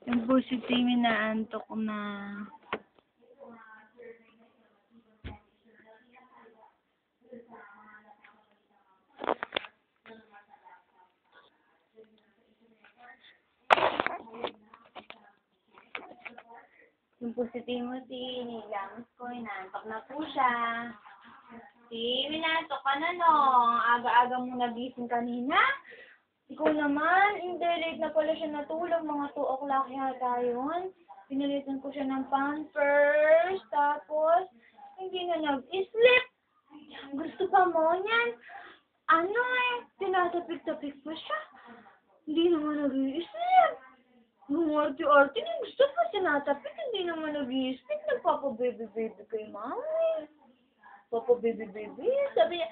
Yung po si Timmy na antok na. Yung po si Timothy, nilangos ko, inaantok na po siya. Timmy, naantok ka na no? Aga-aga mo nagising kanina? Ikaw naman, hindi, late na pala siya natulog, mga 2 o'clock yata yun. Pinalitan ko siya ng pampers, tapos, hindi na nag-sleep. Gusto pa mo niyan? Ano tinatapik-tapik pa siya. Hindi naman nag-sleep. Nung arte-arte, gusto pa tinatapik, hindi naman nag-sleep. Nagpapa-baby-baby kay mami. Papa-baby-baby, sabi niya,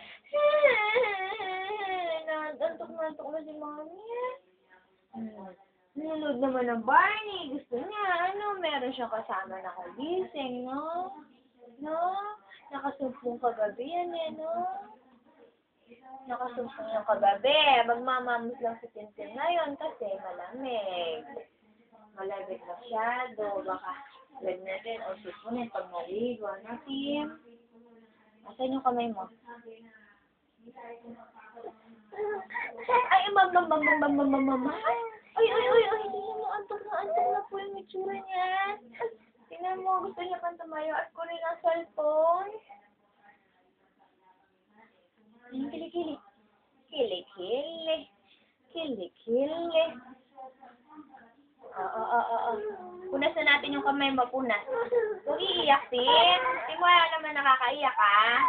nantok na si mami. Nanonood naman ng Barney. Gusto niya, meron siyang kasama na kagising, no? No? Nakasumpong kagabi yan, no? Nakasumpong yung kagabi. Magmamamos lang si Tintin ngayon kasi malamig. Malamig masyado. Baka lag natin o susunin pag naligo. Ano, Tim? Asan yung kamay mo? Ay, mama. Ay, tingnan mo, antok na po yung itsura niya. Tingnan mo, gusto niya pang tumayo at kunin ang cellphone. Kilikili. Oo. Punas na natin yung kamay mo, punas. Huwag iiyak, Tim. Tim, wala naman nakakaiyak, ha?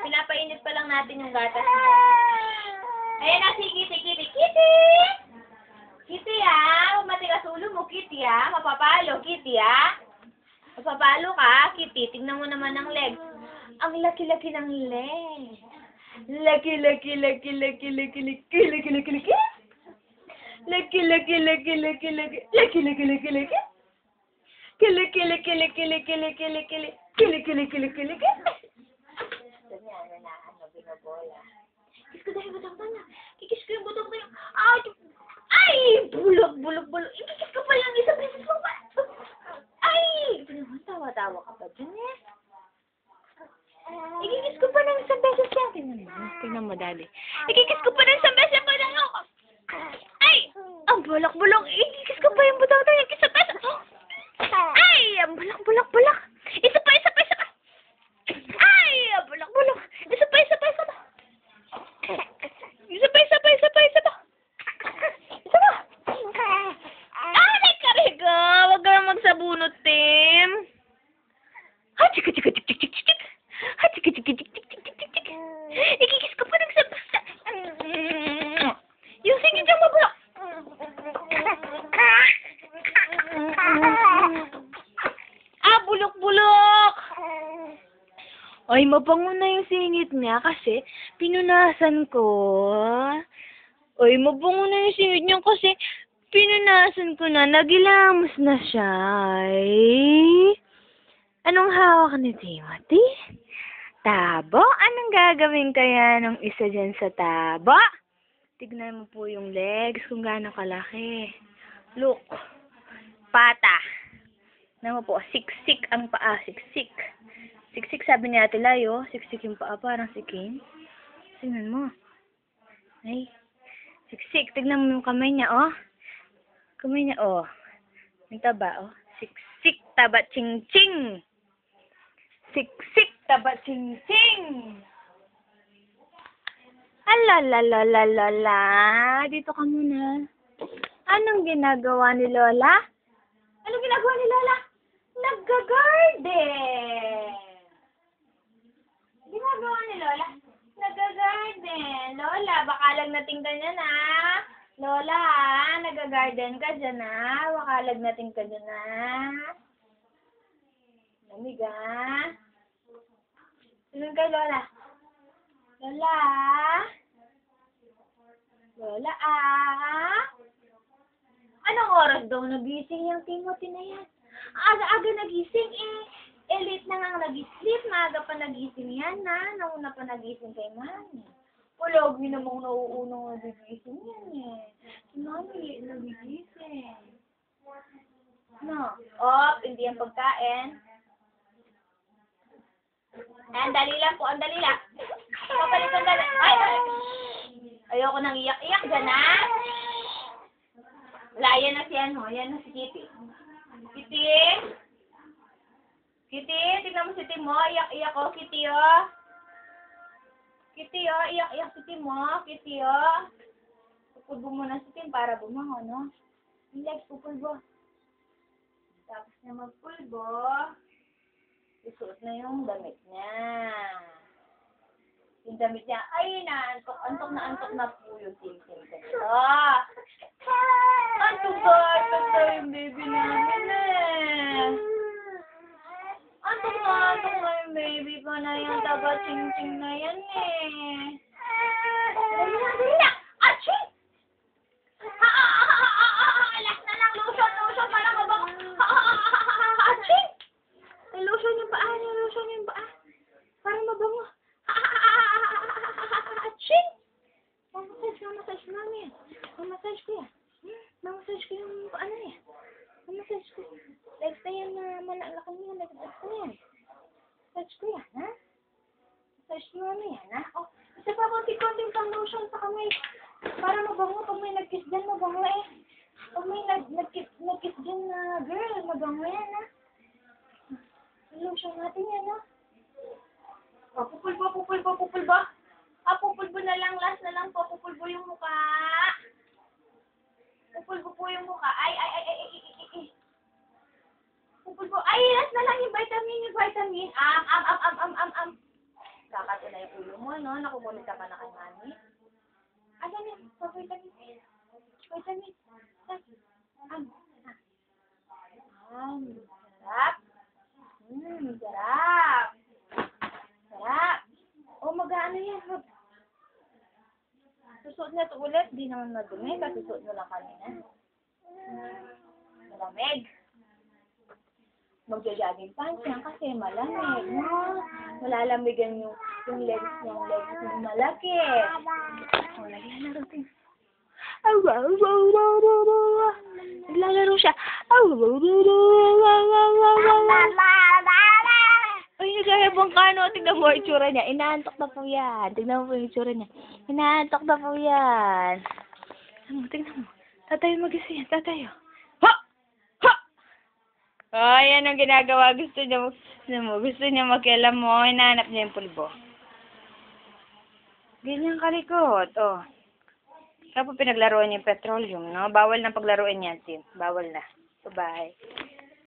Pinapainit pa lang natin yung gatas mo. Ayan na, si Kitty. Kitty, ha? Huwag matigas ulo mo, Kitty, ha? Mapapalo, Kitty, ha? Mapapalo ka, Kitty. Tingnan mo naman ang legs. Ang laki-laki ng legs. Laki. Binobola. Kikis ko dahil butok na. Kikis ko yung butok na yung... Ay! Bulok. Ikikis ko pa yung isang beses mo pa. Ay! Tawa-tawa ka pa dyan, eh. Ikikis ko pa ng isang beses yan. Tingnan mo, Daddy. Ikikis ko pa ng isang beses pa lang ako. Ay! Ang bulok. Ikikis ko pa yung butok na yung isang beses. Ay! Ang bulok. Isa pa. Ay! Ang bulok. Isa pa. Isa pa. Ay, kariga! Huwag ka na magsabunot, Tim. Ha, chika. Ikikis ko pa ng sabas. Yung singit yung mabulok. Bulok. Ay, mabango na yung singit niya kasi pinunasan ko. Ay, mabango na yung singit niya kasi pinunasan ko na. Nagilamos na siya. Ay, anong hawak ni Timothy? Tabo? Anong gagawin kaya ng isa dyan sa tabo? Tignan mo po yung legs kung gaano kalaki. Look. Pata. Tignan mo po, siksik ang paa. Siksik sabi ni Ate Layo. Siksik yung paa, parang siking. Tignan mo. Ay. Siksik. Tignan mo yung kamay niya, oh. Kamay niya, oh. Yung taba, oh. Siksik, taba, ching-ching. Siksik, taba, ching-ching. Alalalalalala. Dito ka muna. Anong ginagawa ni Lola? Nagga-garden. Ginagawa ni Lola? Nagga-garden. Lola, baka lagnating ka niyan, ha? Lola, ha? Nagga-garden ka dyan, ha? Baka lagnating ka dyan, ha? Lamig, ha? Tingnan kay Lola. Lola, anong oras daw nagising yung Timothy na yan? Aga-aga nagising, late na nga nag-sleep. Maaga pa nagising yan, ha? Nauna pa nagising kay Mami. Wala, namang nauunang nagigising yan eh. Si Mami, nagigising. No. Op, hindi yan pagkain. Ang dali lang po, ang dali lang. Papalit ang dali. Ay! Ayoko nang iyak-iyak dyan, ha? Wala, yan na si ano, yan na si Kitty. Kitty? Kitty, tingnan mo si Tim mo, iyak-iyak ko, Kitty, oh. Kitty, oh, iyak-iyak si Tim mo, Kitty, oh. Pupulbo mo na si Tim para bumango, no? Relax, pupulbo. Tapos na magpulbo, isuot na yung damit niya. Yung damit niya, ay, antok na po yung Tim. Antok ba yung baby namin eh. Antok na yung baby ko na yung taga-ching-ching na yan eh. Dali na! Aching! Alas na lang, lotion, parang mabang. Aching! Lotion yung paa. Parang mabango. Aching! Mamassage namin. Mamassage ko yan. Mamassage ko yung paa na yan. Mamassage ko. Legs na yan na malalakan mo. Legs ko yan. Massage ko yan, ha? Massage mo na yan, ha? Oh, isa pa konti-konting pang lotion sa kamay. Para mabango. Pag may nag-kiss dyan, mabango eh. Pag may nag-kiss dyan na girl, mabango yan, ha? Lotion natin yan, ha? Oh, pupulbo. Ah, pupulbo na lang. Last na lang po. Pupulbo yung mukha. Pupulbo po yung mukha. Ay. Pupulbo. Ay, last na lang yung vitamin. Kakato na yung ulo mo, no? Nakukulit ka pa na kay Mami. Ayan yan. Vitamin. Sarap. Sarap. Oh, mag-ano yan. Susuot na ito ulit. Di naman madumi. Kasi susuot mo lang kanina. Malamig. Magja-jogging pants yan kasi malamig. No? Malalamigan yung legs yung malaki. Oh, lagyan na rin. Naglalaro siya. Ay, nagkakabang kano. Tignan mo yung itsura niya. Inaantok na po yan. Tignan mo po yung itsura niya. Inaantok na po yan. Tignan mo. Tatayo magising yan. Tatayo. Ha! Oh, yan ang ginagawa. Gusto niya makialam mo. Hinahanap niya yung pulbo. Ganyan kalikot. Oh. Kaya po pinaglaruan niya yung petroleum, no? Bawal na paglaruan yan, Tim. Bawal na. Bye-bye.